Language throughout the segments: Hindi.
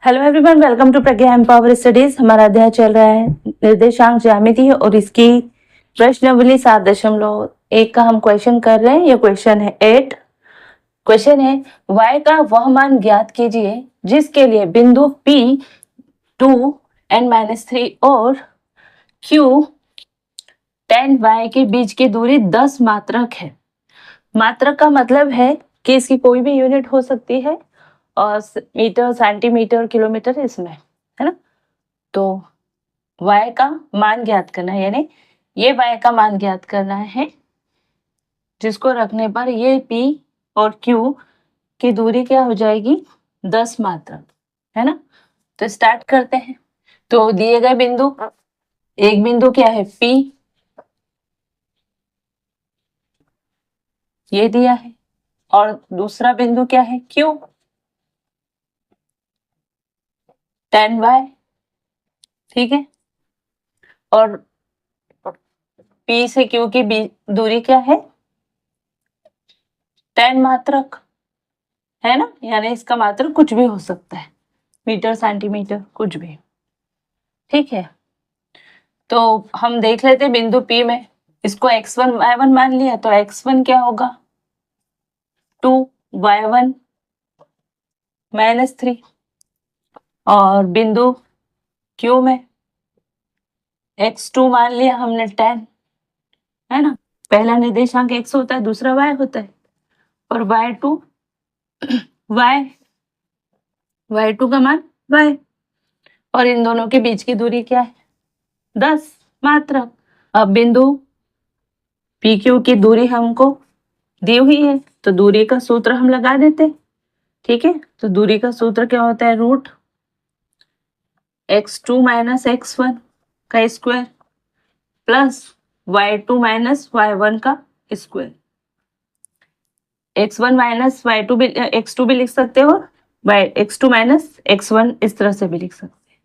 Hello everyone, welcome to Pragya Empower Studies. हमारा अध्याय चल रहा है निर्देशांक ज्यामिति और इसकी प्रश्नावली 7.1 का हम क्वेश्चन कर रहे हैं। ये क्वेश्चन है 8। क्वेश्चन है y का वह मान ज्ञात कीजिए जिसके लिए बिंदु P 2n-3 और Q 10y के बीच की दूरी 10 मात्रक है। मात्रक का मतलब है कि इसकी कोई भी यूनिट हो सकती है और मीटर, सेंटीमीटर, किलोमीटर इसमें है ना। तो y का मान ज्ञात करना है, यानी ये y का मान ज्ञात करना है जिसको रखने पर ये P और Q की दूरी क्या हो जाएगी 10 मात्रक, है ना। तो स्टार्ट करते हैं। तो दिए गए बिंदु, एक बिंदु क्या है P, ये दिया है, और दूसरा बिंदु क्या है Q 10y, ठीक है। और P से Q की दूरी क्या है 10 मात्रक, है ना। यानी इसका मात्रक कुछ भी हो सकता है, मीटर, सेंटीमीटर, कुछ भी, ठीक है। तो हम देख लेते हैं बिंदु P में, इसको x1 y1 मान लिया, तो x1 क्या होगा 2y1 - 3, और बिंदु Q में x2 मान लिया हमने 10, है ना। पहला निर्देशांक x होता है, दूसरा y होता है, और y2 y2 का मान y, और इन दोनों के बीच की दूरी क्या है 10 मात्रक। अब बिंदु PQ की दूरी हमको दी हुई है, तो दूरी का सूत्र हम लगा देते, ठीक है। तो दूरी का सूत्र क्या होता है √x2 - x1 का स्क्वायर प्लस y2 - y1 का स्क्वायर। x1 - y2 भी, x2 भी लिख सकते हो, x2 - x1 इस तरह से भी लिख सकते हैं।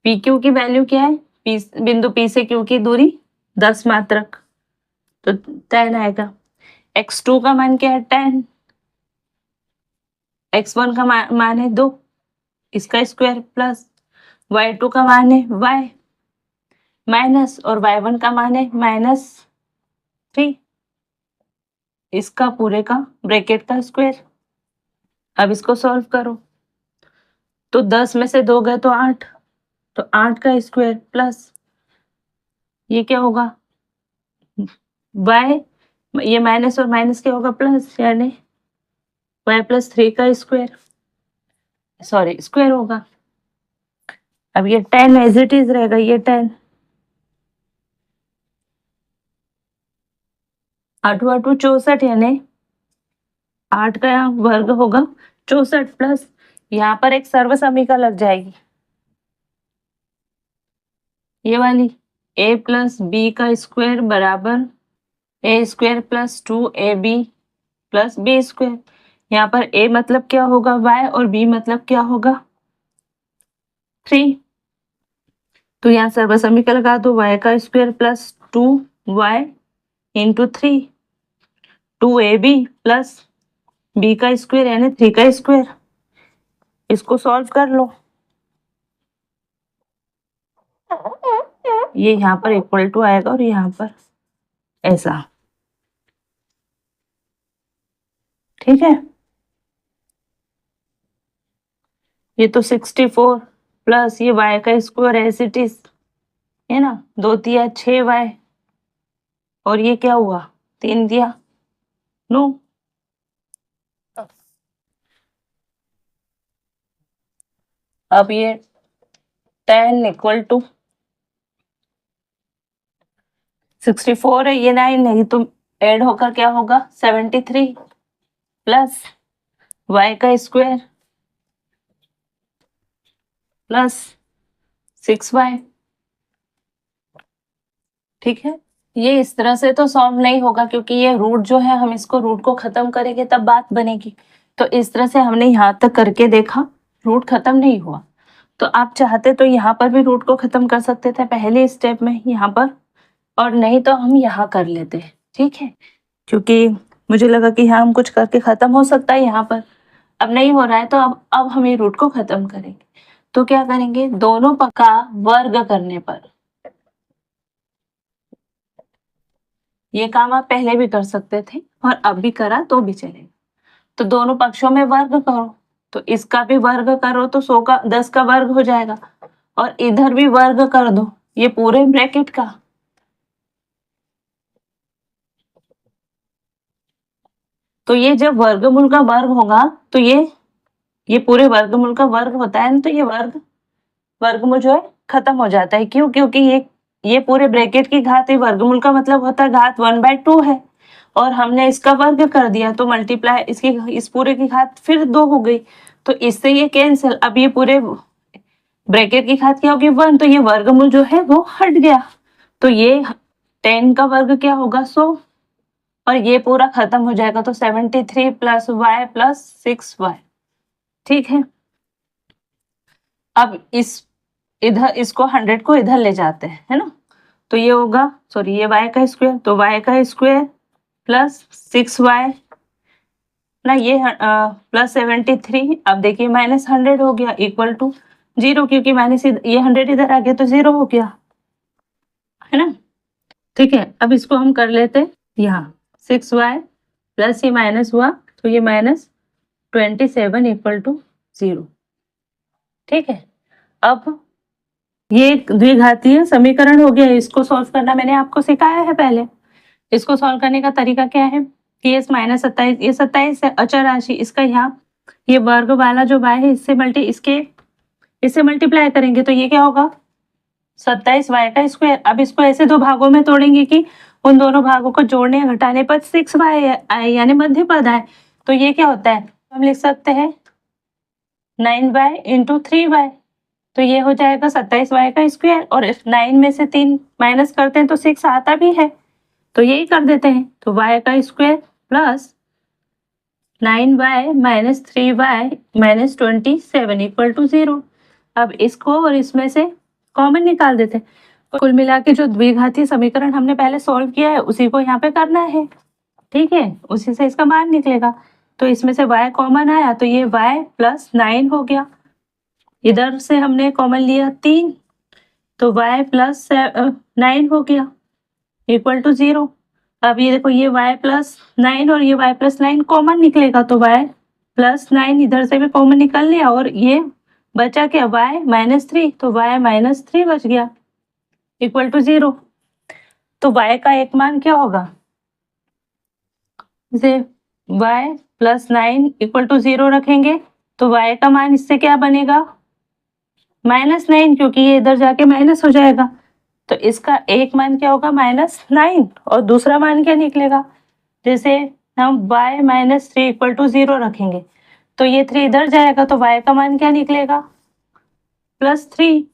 PQ की वैल्यू क्या है, बिंदु P से Q की दूरी 10 मात्रक, तो 10 आएगा। x2 का मान क्या है 10, x1 का मान है 2, इसका स्क्वायर प्लस y2 का मान है y माइनस, और y1 का मान है -3, इसका पूरे का ब्रैकेट का स्क्वायर। अब इसको सॉल्व करो, तो 10 में से 2 गए तो 8, तो 8 का स्क्वायर प्लस ये क्या होगा y, ये माइनस और माइनस क्या होगा प्लस, यानी y + 3 का स्क्वायर, सॉरी स्क्वायर होगा। अब ये 10 एज इट इज रहेगा, ये 10 8 8 64, यानी 8 का वर्ग होगा 64, प्लस यहाँ पर एक सर्वसमीका लग जाएगी, ये वाली a + b का स्क्वायर बराबर a² + 2ab + b²। यहाँ पर a मतलब क्या होगा y, और b मतलब क्या होगा 3। तो यहाँ सर्वसमीका लगा दो, y का square plus 2y × 3, 2ab + b का स्क्वायर यानी 3 का स्क्वायर। इसको सॉल्व कर लो, ये यहाँ पर इक्वल टू आएगा और यहाँ पर ऐसा, ठीक है। ये तो 64 प्लस ये y का स्क्वायर एज इट इज, है ना, 2 दिया 6y, और ये क्या हुआ 3 दिया 9। अब ये 10 = 64 है, ये 9 है, तो ऐड होकर क्या होगा 73 प्लस y का स्क्वायर प्लस 6y, ठीक है। ये इस तरह से तो सॉल्व नहीं होगा, क्योंकि ये रूट जो है, हम इसको रूट को खत्म करेंगे तब बात बनेगी। तो इस तरह से हमने यहाँ तक करके देखा, रूट खत्म नहीं हुआ। तो आप चाहते तो यहाँ पर भी रूट को खत्म कर सकते थे पहले स्टेप में यहाँ पर, और नहीं तो हम यहाँ कर लेते, ठीक है। क्योंकि मुझे लगा कि यहाँ हम कुछ करके खत्म हो सकता है यहाँ पर, अब नहीं हो रहा है तो अब हम ये रूट को खत्म करेंगे। तो क्या करेंगे, दोनों पक्ष का वर्ग करने पर, ये काम आप पहले भी कर सकते थे और अब भी करा तो भी चलेगा। तो दोनों पक्षों में वर्ग करो, तो इसका भी वर्ग करो तो 100 का 10 का वर्ग हो जाएगा, और इधर भी वर्ग कर दो ये पूरे ब्रैकेट का। तो ये जब वर्गमूल का वर्ग होगा तो ये पूरे वर्गमूल का वर्ग होता है ना, तो ये वर्गमूल जो है खत्म हो जाता है। क्यों? क्योंकि ये पूरे ब्रैकेट की घात है, वर्गमूल का मतलब होता है घात 1/2 है, और हमने इसका वर्ग कर दिया तो मल्टीप्लाई इसकी इस पूरे की घात फिर 2 हो गई, तो इससे ये कैंसिल। अब ये पूरे ब्रैकेट की घात क्या होगी 1, तो ये वर्गमूल जो है वो हट गया, तो ये 10 का वर्ग क्या होगा 100, और ये पूरा खत्म हो जाएगा। तो 73 प्लस वाई प्लस 6y, ठीक है। अब इधर इसको 100 को इधर ले जाते हैं, है ना, तो ये होगा, सॉरी ये y का स्क्वायर, तो y का स्क्वायर प्लस 6y ना, ये प्लस 73। अब देखिए माइनस 100 हो गया इक्वल टू 0, क्योंकि माइनस ये 100 इधर आ गया तो 0 हो गया, है ना। ठीक है, अब इसको हम कर लेते हैं यहाँ 6y प्लस ये माइनस हुआ तो ये माइनस 27 इक्वल टू 0, ठीक है। अब ये एक द्विघातीय समीकरण हो गया, इसको सॉल्व करना मैंने आपको सिखाया है पहले। इसको सॉल्व करने का तरीका क्या है कि ये माइनस 27, ये 27 है अचर राशि, इसका यहाँ ये वर्ग वाला जो y है इससे मल्टीप्लाई करेंगे तो ये क्या होगा 27y का स्क्वायर। अब इसको ऐसे दो भागों में तोड़ेंगे कि उन दोनों भागों को जोड़ने या घटाने पर 6y आए, यानी मध्य पद आए। तो ये क्या होता है, हम लिख सकते हैं 9y इंटू 3y, तो ये हो जाएगा 27y का स्क्वायर, और 9 में से 3 माइनस करते हैं तो 6 आता भी है, तो यही कर देते हैं। तो y का square plus 9y minus 3y minus 27 equal to 0। अब इसको और इसमें से कॉमन निकाल देते हैं। कुल मिला के जो द्विघातीय समीकरण हमने पहले सॉल्व किया है उसी को यहाँ पे करना है, ठीक है, उसी से इसका मान निकलेगा। तो इसमें से y कॉमन आया तो ये y प्लस 9 हो गया, इधर से हमने कॉमन लिया 3, तो y प्लस 9 हो गया इक्वल टू 0। अब ये देखो ये y प्लस 9 और ये y प्लस 9 कॉमन निकलेगा, तो y प्लस 9 इधर से भी कॉमन निकल लिया, और ये बचा क्या y माइनस 3, तो y माइनस 3 बच गया इक्वल टू 0। तो y का एक मान क्या होगा, इसे y प्लस 9 इक्वल टू 0 रखेंगे तो y का मान इससे क्या बनेगा -9, क्योंकि ये इधर जाके माइनस हो जाएगा, तो इसका एक मान क्या होगा -9, और दूसरा मान क्या निकलेगा, जैसे हम y माइनस 3 इक्वल टू 0 रखेंगे तो ये 3 इधर जाएगा, तो y का मान क्या निकलेगा +3।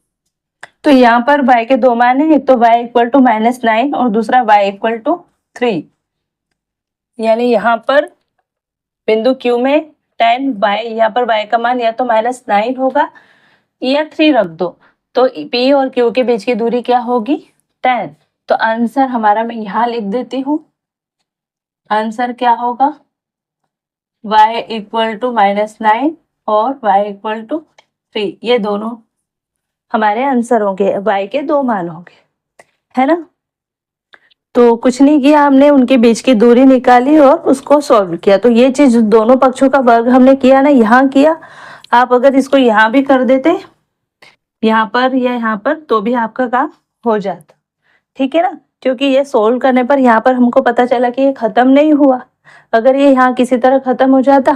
तो यहाँ पर y के दो मान है, एक तो y इक्वल टू -9 और दूसरा y इक्वल टू 3, यानी यहाँ पर बिंदु Q में 10 y, यहाँ पर y का मान या तो -9 होगा या 3 रख दो, तो P और Q के बीच की दूरी क्या होगी 10। तो आंसर हमारा मैं यहाँ लिख देती हूँ, आंसर क्या होगा y इक्वल टू -9 और y इक्वल टू 3, ये दोनों हमारे आंसर होंगे, y के दो मान होंगे, है ना। तो कुछ नहीं किया हमने, उनके बीच की दूरी निकाली और उसको सॉल्व किया। तो ये चीज दोनों पक्षों का वर्ग हमने किया ना, यहाँ किया। आप अगर इसको यहाँ भी कर देते, यहाँ पर या यहाँ पर, तो भी आपका काम हो जाता, ठीक है ना, क्योंकि ये सोल्व करने पर यहाँ पर हमको पता चला कि ये खत्म नहीं हुआ। अगर ये यहाँ किसी तरह खत्म हो जाता,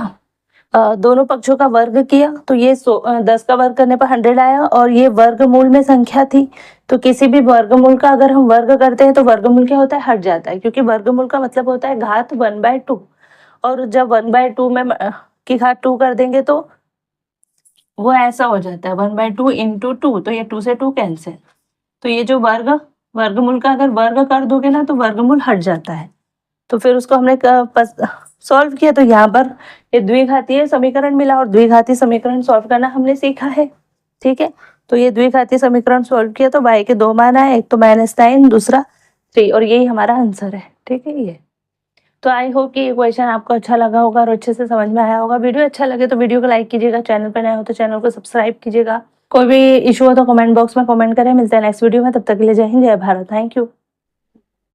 दोनों पक्षों का वर्ग किया तो ये 10 का वर्ग करने पर 100 आया, और ये वर्गमूल में संख्या थी, तो किसी भी वर्गमूल का अगर हम वर्ग करते हैं तो वर्गमूल क्या होता है हट जाता है, क्योंकि वर्गमूल का मतलब होता है घात 1/2, और जब 1/2 में की घात 2 कर देंगे तो वो ऐसा हो जाता है 1/2 इंटू 2, तो ये 2 से 2 कैंसिल, तो ये जो वर्गमूल का अगर वर्ग कर दोगे ना तो वर्गमूल हट जाता है। तो फिर उसको हमने सॉल्व किया, तो यहाँ पर ये द्विघातीय समीकरण मिला, और द्विघातीय समीकरण सॉल्व करना हमने सीखा है, ठीक है। तो ये द्विघातीय समीकरण सॉल्व किया तो y के दो मान आए, एक तो -9 दूसरा 3, और यही हमारा आंसर है, ठीक है। ये तो आई होप कि ये क्वेश्चन आपको अच्छा लगा होगा और अच्छे से समझ में आया होगा। वीडियो अच्छा लगे तो वीडियो को लाइक कीजिएगा, चैनल पर नए हो तो चैनल को सब्सक्राइब कीजिएगा। कोई भी इशू हो तो कमेंट बॉक्स में कमेंट करें। मिलते हैं नेक्स्ट वीडियो में, तब तक के लिए जय हिंद, जय भारत। Thank you.